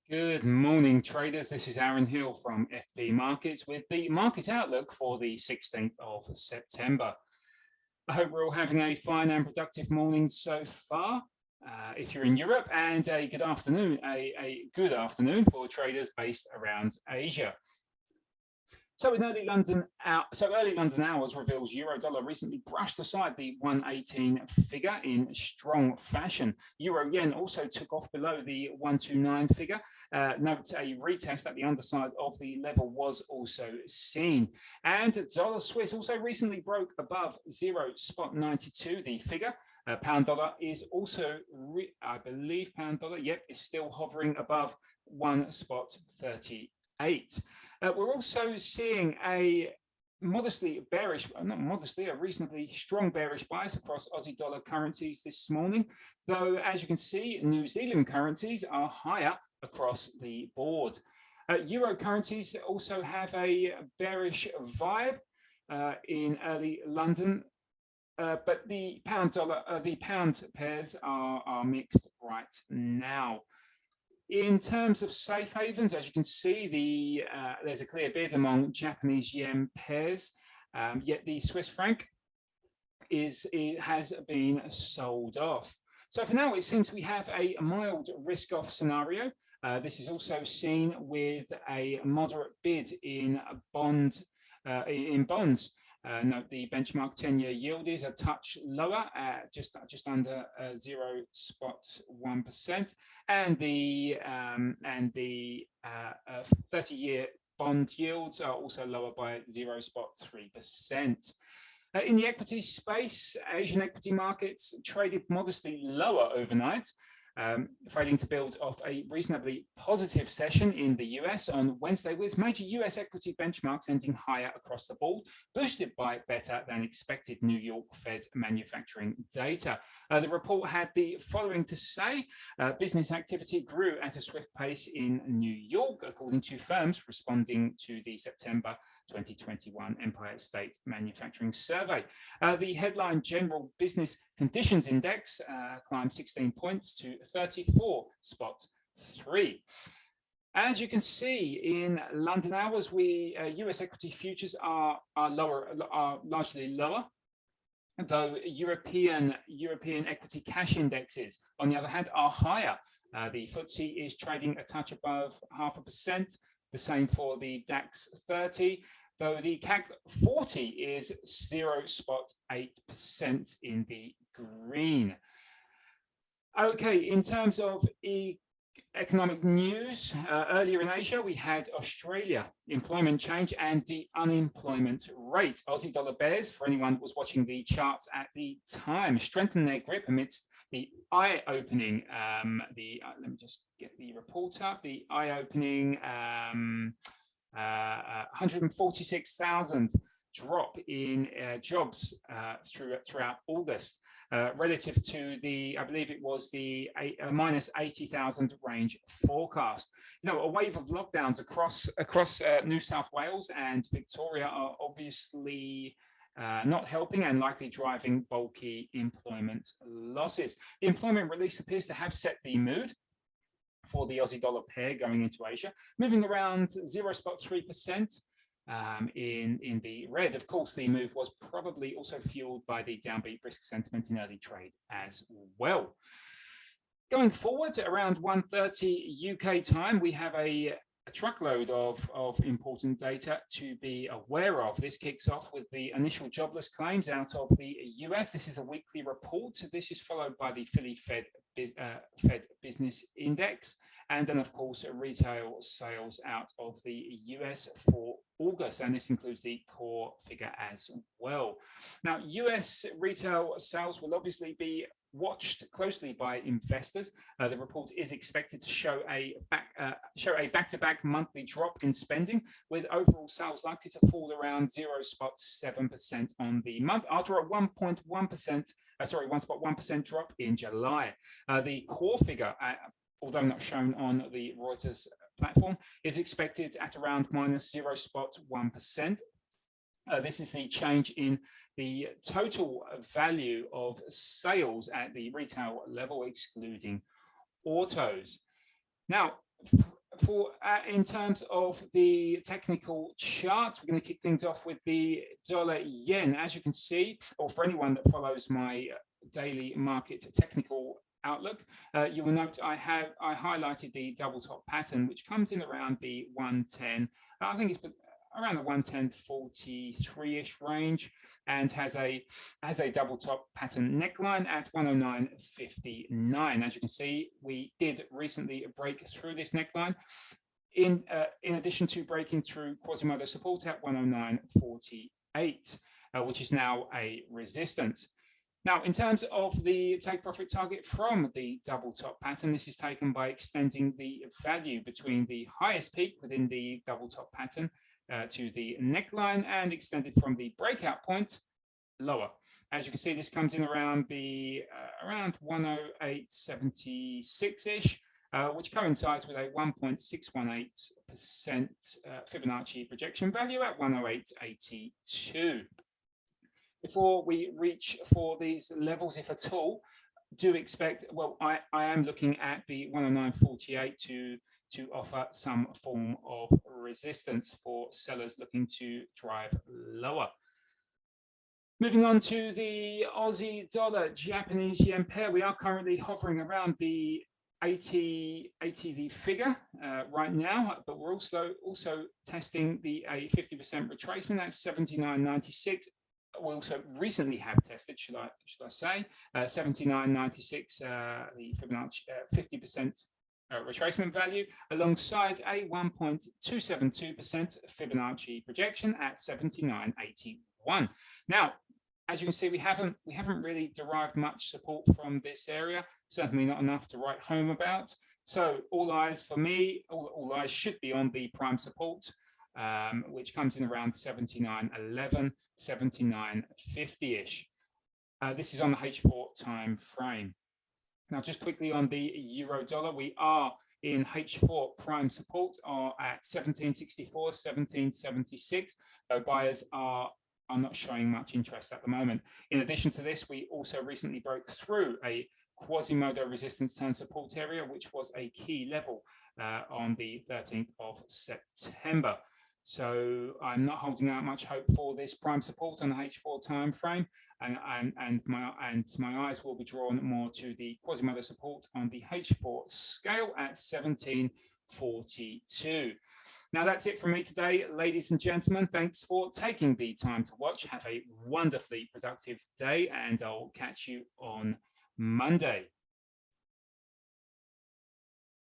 Good morning, traders. This is Aaron Hill from FP Markets with the market outlook for the 16th of September. I hope we're all having a fine and productive morning so far. If you're in Europe, and a good afternoon, a good afternoon for traders based around Asia. So early London hours reveals euro dollar recently brushed aside the 118 figure in strong fashion. Euro yen also took off below the 129 figure. Note a retest at the underside of the level was also seen. And dollar Swiss also recently broke above 0.92 the figure. Pound dollar is also, I believe pound dollar, is still hovering above 1.38. We're also seeing a reasonably strong bearish bias across Aussie dollar currencies this morning, though as you can see, New Zealand currencies are higher across the board. Euro currencies also have a bearish vibe in early London, but the pound pairs are mixed right now. In terms of safe havens, as you can see, there's a clear bid among Japanese yen pairs, yet the Swiss franc has been sold off. So for now, it seems we have a mild risk-off scenario. This is also seen with a moderate bid in bonds. Note the benchmark 10-year yield is a touch lower, just under 0.1%, and the 30-year bond yields are also lower by 0.3%. In the equity space, Asian equity markets traded modestly lower overnight, failing to build off a reasonably positive session in the US on Wednesday, with major US equity benchmarks ending higher across the board, boosted by better than expected New York Fed manufacturing data. The report had the following to say: business activity grew at a swift pace in New York, according to firms responding to the September 2021 Empire State Manufacturing Survey. The headline General Business Conditions Index climbed 16 points to 34.3. As you can see in London hours, US equity futures are largely lower, though European equity cash indexes, on the other hand, are higher. The FTSE is trading a touch above 0.5%, the same for the DAX 30, though the CAC 40 is 0.8% in the green. Okay, in terms of economic news, earlier in Asia, we had Australia, employment change and the unemployment rate. Aussie dollar bears, for anyone who was watching the charts at the time, strengthened their grip amidst the eye-opening, let me just get the report up, the eye-opening 146,000 drop in jobs throughout August, relative to I believe it was the minus 80,000 range forecast. A wave of lockdowns across New South Wales and Victoria are obviously not helping and likely driving bulky employment losses. The employment release appears to have set the mood for the Aussie dollar pair going into Asia, moving around 0.3%. In the red. Of course, the move was probably also fueled by the downbeat risk sentiment in early trade as well. Going forward, around 1:30 UK time, we have a truckload of important data to be aware of. This kicks off with the initial jobless claims out of the US. This is a weekly report. This is followed by the Philly Fed Business Index, and then, of course, retail sales out of the US for August, and this includes the core figure as well. Now, US retail sales will obviously be watched closely by investors. The report is expected to show a back-to-back monthly drop in spending, with overall sales likely to fall around 0.7% on the month after a 1.1% drop in July. The core figure, although not shown on the Reuters platform, is expected at around minus 0.1%. This is the change in the total value of sales at the retail level, excluding autos. Now, in terms of the technical charts, we're going to kick things off with the dollar yen. As you can see, or for anyone that follows my daily market technical outlook, you will note I highlighted the double top pattern, which comes in around the 110. I think it's around the 110.43-ish range, and has a double top pattern neckline at 109.59. As you can see, we did recently break through this neckline, in addition to breaking through Quasimodo support at 109.48, which is now a resistance. Now, in terms of the take profit target from the double top pattern, this is taken by extending the value between the highest peak within the double top pattern to the neckline, and extended from the breakout point lower. As you can see, this comes in around the around 108.76-ish, which coincides with a 1.618% Fibonacci projection value at 108.82. Before we reach for these levels, if at all, do expect, well, I am looking at the 109.48 to offer some form of resistance for sellers looking to drive lower. Moving on to the Aussie dollar Japanese yen pair, we are currently hovering around the 80 the figure right now, but we're also testing the 50% retracement at 79.96. We also recently have tested, should I say, 79.96, the Fibonacci 50% retracement value, alongside a 1.272% Fibonacci projection at 79.81. Now, as you can see, we haven't really derived much support from this area, certainly not enough to write home about. So all eyes for me, all eyes should be on the prime support, which comes in around 79.11, 79.50-ish. This is on the H4 time frame. Now, just quickly on the euro dollar, we are in H4 prime support are at 17.64, 17.76, though buyers are not showing much interest at the moment. In addition to this, we also recently broke through a Quasimodo resistance turn support area, which was a key level on the 13th of September. So I'm not holding out much hope for this prime support on the H4 time frame, and my eyes will be drawn more to the Quasimodo support on the H4 scale at 17.42. Now, that's it from me today, ladies and gentlemen. Thanks for taking the time to watch. Have a wonderfully productive day, and I'll catch you on Monday.